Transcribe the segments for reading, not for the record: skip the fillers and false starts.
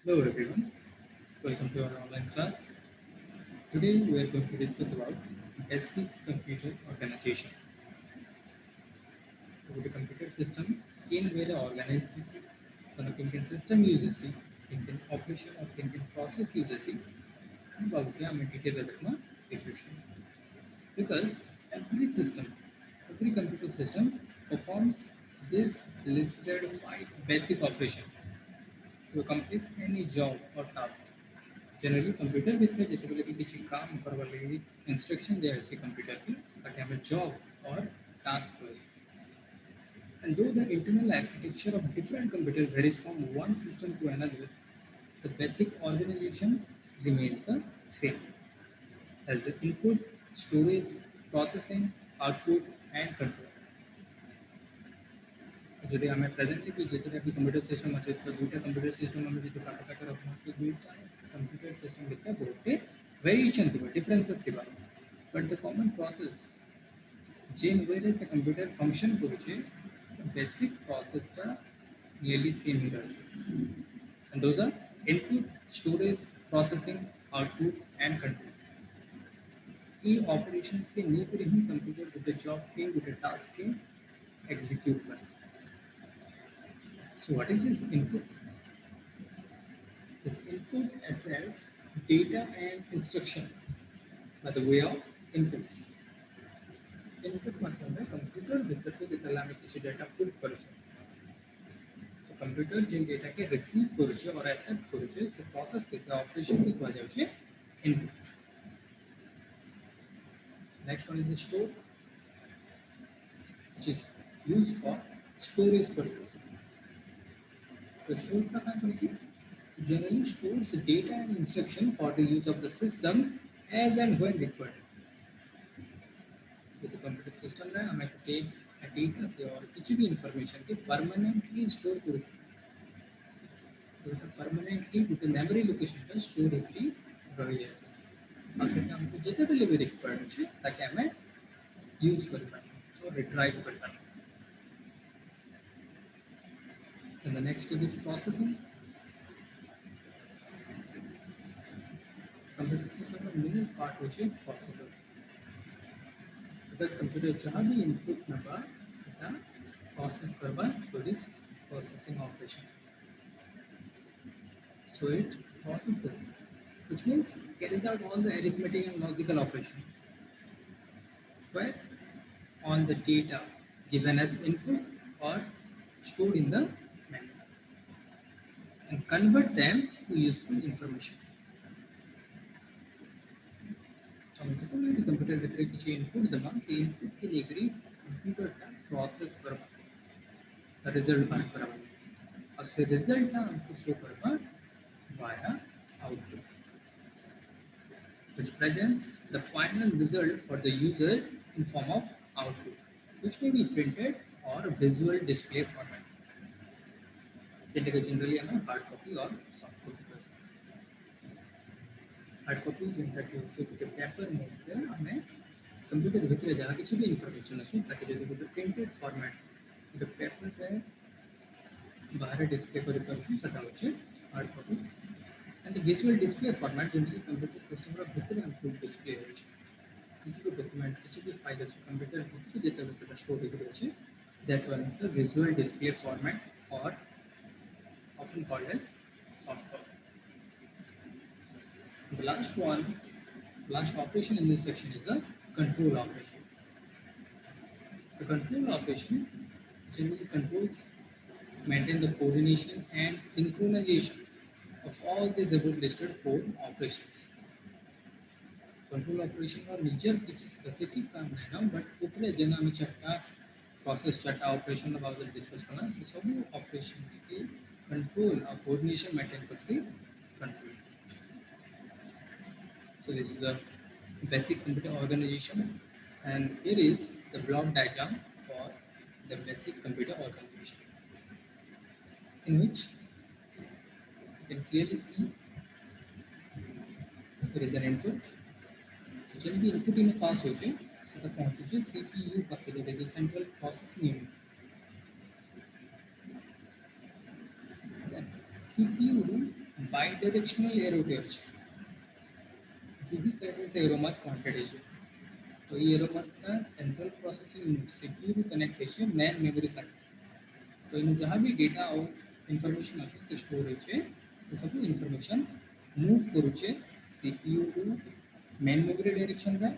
Hello everyone, welcome to our online class. Today we are going to discuss about basic computer organization. The computer system तीन वेळे organize చేసి తనకి system use చేసి thinking operation or thinking process use చేసి बाकी हमें detail में description. Because every computer system performs this listed five basic operation to accomplish any job or task. Generally, computer with है जितने भी किसी काम करवा लगी instruction दे ऐसे computer की ताकि हमें job और task हो. And though the internal architecture of different computers varies from one system to another, the basic organization remains the same. As the input, storage, processing, output, and control. যদি ଆମେ presently ବି ଯେତେଟା ବି computer system ଅଛି ତ ଦୁଇଟା computer system ଆମେ ଯଦି ପାଖ ପାଖ ରଖୁ ତ ଦୁଇଟା କମ୍ପ୍ୟୁଟର ସିଷ୍ଟମ୍ ଭିତରେ ବହୁତଟେ ଭେରିଏସନ୍ ଥିବ ଡିଫରେନ୍ସେସ୍ ଥିବ ବଟ୍ ଦ କମନ୍ ପ୍ରୋସେସ୍ ଯେନ୍ ୱେରେ ସେ କମ୍ପ୍ୟୁଟର ଫଙ୍କସନ୍ କରୁଛେ ବେସିକ୍ ପ୍ରୋସେସ୍ଟା ନିୟରଲି ସେମ୍ ହିଁ ରହିଛି and those are input, storage, processing, output, and control. ये operations के नेकर ही कंप्यूटर गोटे जॉब के गोटे टास्क के एग्जीक्यूट कर सकते. So what is this input? This input accepts data and instruction by the way of inputs. Input मतलब है कंप्यूटर भीतर के जितना हमें किसी डेटा पुट कर सकते. तो कंप्यूटर जिन डेटा के रिसीव करुचे और एक्सेप्ट करुचे से प्रोसेस के ऑपरेशन की वजह से input. Next one is the store, which is used for storage purpose. The store का काम कैसे? Generally stores data and instruction for the use of the system as and when required. तो computer system में हमें data के और कुछ भी इंफॉर्मेशन के परमानेंटली स्टोर कर सकते. परमानेंटली गोटे मेमोरी लोकेशन पर स्टोर होती रही जाए और सेटा हमको जिते भी भी रिक्वायर्ड अछि ताकि हमें यूज कर पाए और रिट्राइव कर पाए. And the next step is processing. Computer system का मेन पार्ट होचे प्रोसेसर. Because computer जहाँ भी इनपुट नंबर सेटा प्रोसेस करबा through this processing operation. So it processes, which means carries out all the arithmetic and logical operation. Where on the data given as input or stored in the memory and convert them to useful information. Computer भीतर किसी input दबा से input के लेकर computer का process करवा result बाहर करवा और से रिजल्ट ना हमको शो करवा via output, which presents the final result for the user in form of output, which may be printed or visual display format. Generally, हमें hard copy or soft copy कर सकते हैं. Hard copy जिनका कि जो paper में होता है हमें कंप्यूटर भीतर जहाँ किसी भी इंफॉर्मेशन अच्छी ताकि जो कि प्रिंटेड फॉर्मेट जो पेपर पे बाहर डिस्प्ले कर पार्टी सदा होचे hard copy. And the visual display format generally computer system का भीतर हमको डिस्प्ले हो छै किसी भी डॉक्यूमेंट किसी भी फाइल अच्छे कंप्यूटर किसी डेटा में स्टोर हो छै that one is the visual display format or often called as soft copy. The last operation in this section is the control operation. The control operation generally controls maintain the coordination and synchronization of all these above listed four operations. Control operation और निजर किसी specific काम नहीं ना but ऊपर जना में चट्टा प्रोसेस चट्टा ऑपरेशन अबाउट द डिस्कस करना से सभी ऑपरेशंस की कंट्रोल और कोऑर्डिनेशन मेंटेन करती control. So this is a basic computer organization and here is the block diagram for the basic computer organization in which you can clearly see there is an input. जब भी input इन पास हो जाए सेटा पहुंचे जे CPU पाखे that is a central processing unit. CPU bidirectional arrow अछि दुही साइड से एरो मार्क काउंटेड है तो ये एरो मार्क का सेंट्रल प्रोसेसिंग यूनिट सीपीयू को कनेक्ट है मेन मेमोरी साइड तो इन जहाँ भी डेटा और इनफॉरमेशन अच्छे से स्टोर है से सब इनफॉरमेशन मूव करुचे सीपीयू को मेन मेमोरी डायरेक्शन रे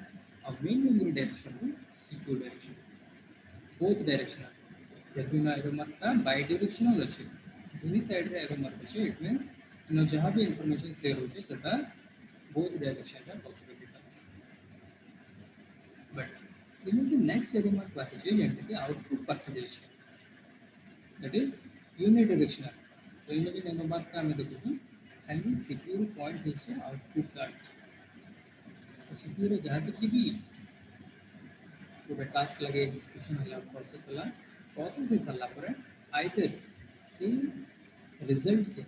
और मेन मेमोरी डायरेक्शन को सीपीयू डायरेक्शन बोथ डायरेक्शनल जब भी एरो मार्क का बाई डायरेक्शनल अच्छे दुही साइड रे एरो मार्क अच्छे इट मींस इन जहाँ भी इनफॉरमेशन शेयर होचे सेटा बोथ डायरेक्शन रे possibility but in the next arrow mark पाथे जेंटे कि आउटपुट पाथे जाय छै that is unidirectional तो इन भी एरो मार्क का हमें देखु खाली सीपीयू पॉइंट है आउटपुट कार्ड तो सीपीयू रे जहाँ किसी भी गोटे टास्क लगे एग्जीक्यूशन होला प्रोसेस है सरला पर आइदर से रिजल्ट के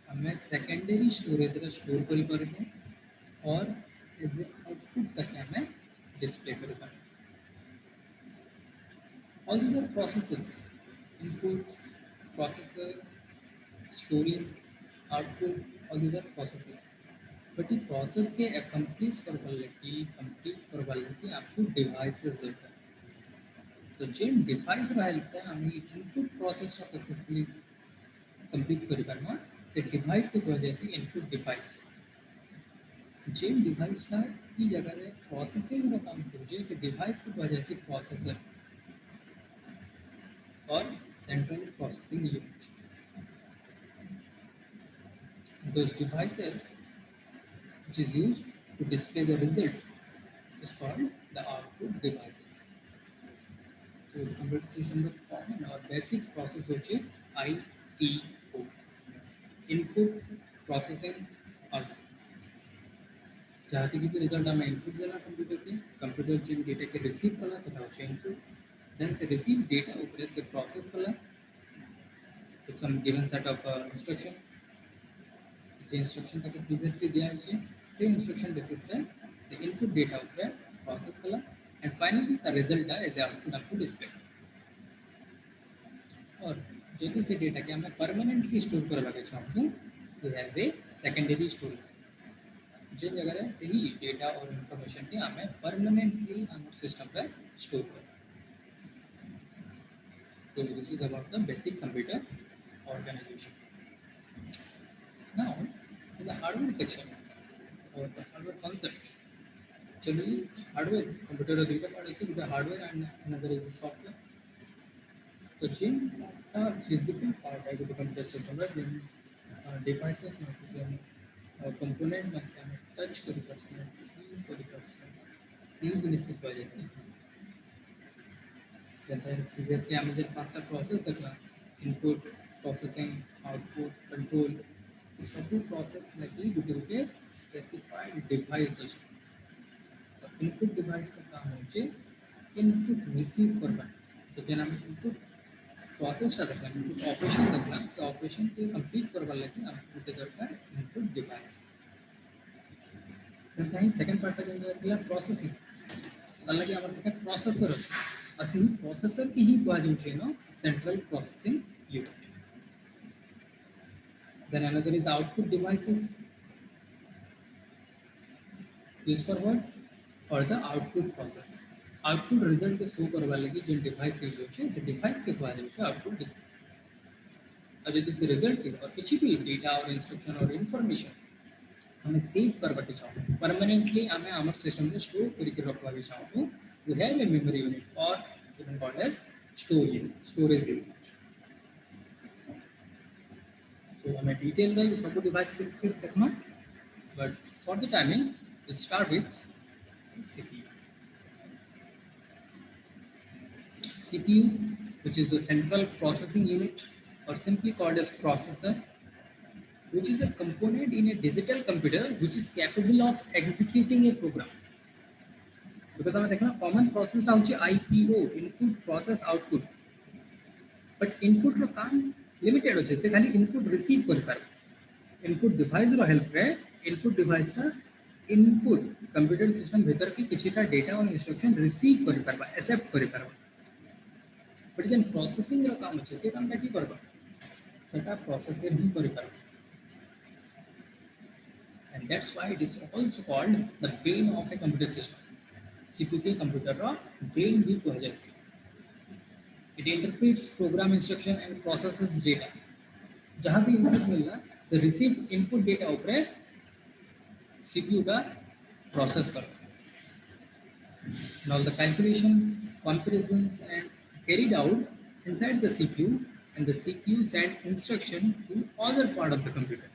हमें सेकेंडरी स्टोरेज रे स्टोर करि परछो और एज ए आउटपुट तक हमें डिस्प्ले करि परछो all these are processes inputs processor storing output all these are processes but ये process के accomplish करवा लगी आपको devices दरकार तो जेन डिवाइस रो हेल्प है हमें इनपुट प्रोसेस रा सक्सेसफुली कंप्लीट करि पारमा से डिवाइस के वजह से इनपुट डिवाइस जेन डिवाइस रा ई जगह रे प्रोसेसिंग रो काम करे से डिवाइस के वजह से प्रोसेसर और central processing unit. Those devices which is used to display the result is called the output devices. So computer system में common और basic process होचे IPO input processing output जहाँ की भी रिजल्ट हमें इनपुट देना कंप्यूटर से डेटा के रिसीव करना सेटा होचे input then they receive data ऊपर से process कला with some given set of instruction J instruction तक previously दिया है से instruction basis पे से input data ऊपर process कला and finally the result is output आपको display और जो कि से डेटा के हमें permanently store करवा के चाहूँ we have a secondary storage जिन जगह से ही डेटा और इंफॉर्मेशन के हमें परमानेंटली हमारे सिस्टम पर स्टोर करना So this is about the basic computer organization. Now, in the hardware section or the hardware concept, actually hardware computer are data part is the hardware and another is the software. So chain physical part है जो computer system है जिन devices में जिन component में क्या है touch करी करते हैं, see करी करते हैं, use इसकी वजह से previously हमें फास्ट प्रोसेस रखना इनपुट प्रोसेसिंग आउटपुट कंट्रोल इस सब प्रोसेस लगी गुटे स्पेसिफाइड डिवाइस तो इनपुट डिवाइस का काम होचे इनपुट रिसीव करना तो जेना हम इनपुट प्रोसेस का देखना इनपुट ऑपरेशन देखना से ऑपरेशन के कंप्लीट करवा लगी आउटपुट दरकार इनपुट डिवाइस सेकंड पार्ट का जो प्रोसेसिंग अलग हमारे प्रोसेसर असी प्रोसेसर की ही बाजू छे नो central processing unit then another is output devices used for what for the output process output result के शो करवा लगी जो डिवाइस यूज होचे तो डिवाइस के बाजू छे आउटपुट डिवाइस और जब इस रिजल्ट के और कुछ भी डेटा और इंस्ट्रक्शन और इंफॉर्मेशन हमें सेव करवाते चाहूँ परमानेंटली हमें हमारे सिस्टम में स्टोर करके रखवा चाहूँ we have a memory unit or even called as storage unit. So हमें डिटेल में सब डिवाइस के स्क्रिप्ट देखना but for the timing we'll start with CPU. CPU which is the central processing unit or simply called as processor which is a component in a digital computer which is capable of executing a program. Because हमें देखना common process होची IPO input process output but input रो काम limited होचे से खाली input receive कर पाए इनपुट डिवाइस रो हेल्प रे इनपुट डिवाइस रा इनपुट कंप्यूटर सिस्टम भीतर की किछिटा डेटा और इंस्ट्रक्शन रिसीव कर पारबा एक्सेप्ट कर पारबा बट जेन प्रोसेसिंग रो काम होचे से काम की करबा सेटा प्रोसेसर ही कर पारबा and that's why it is also called the brain of a computer system. CPU के कंप्यूटर का ब्रेन भी कहा जाए. It interprets program instruction and processes data. जहाँ भी इनपुट मिलना से रिसीव इनपुट डेटा ऊपर CPU का प्रोसेस करो. Now the calculation, comparisons and carried out inside the CPU, and the CPU send instruction to other part of the computer.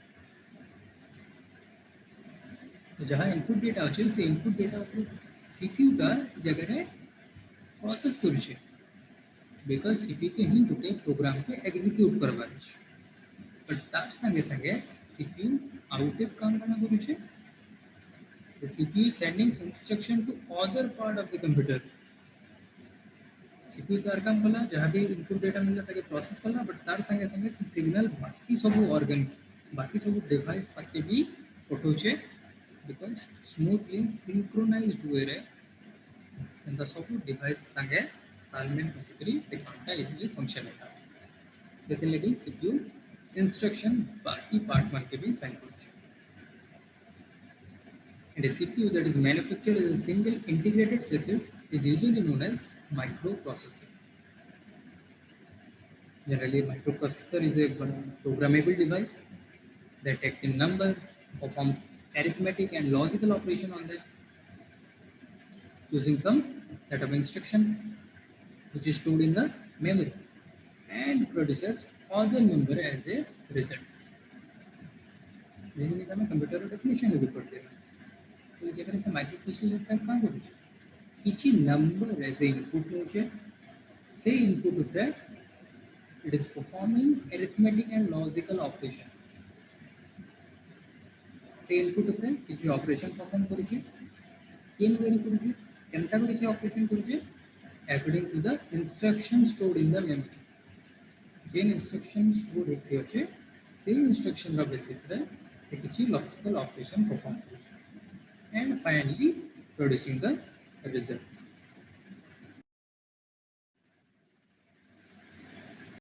तो जहाँ input data अच्छे से इनपुट डेटा ऊपर CPU का जगह है प्रोसेस करूँ बिकॉज CPU के ही गोटे प्रोग्राम के एग्जीक्यूट करवार है. बट तार संगे संगे CPU आउट काम कौन करूँ. The CPU is sending instruction to other part of the computer. CPU तार काम कला जहाँ भी इनपुट डेटा मिलता ताकि प्रोसेस कला बट तार संगे संगे सिग्नल बाकी सब ऑर्गन बाकी सब डिवाइस पाके भी पठोचे बिकॉज स्मूथली सिंक्रोनाइज्ड हुए रे एंड सब डिवाइस संगे तालमेल बसिकरी से कामटा इजीली फंक्शन होता है. लेकिन लेकिन CPU इंस्ट्रक्शन बाकी पार्ट मान के भी सेंड करछे. And a CPU that is manufactured as a single integrated circuit is usually known as microprocessor. Generally, microprocessor is a programmable device that takes in number, performs arithmetic and logical operation on them using some set of instruction which is stored in the memory and produces other number as a result. This is a computer definition of the तो जगह से microprocessor type काम करू छे किछि number as a input नो छे से इनपुट ऊपर it is performing arithmetic and logical operation से इनपुट ऊपर किछि ऑपरेशन परफॉर्म करू छे केन वे करू छे केनता करू छे ऑपरेशन करू छे according to the instruction stored in the memory. जेन इंस्ट्रक्शन स्टोर्ड होते अछि से इंस्ट्रक्शन रा बेसिस रे से किछि लॉजिकल ऑपरेशन परफॉर्म करू छे and finally producing the result.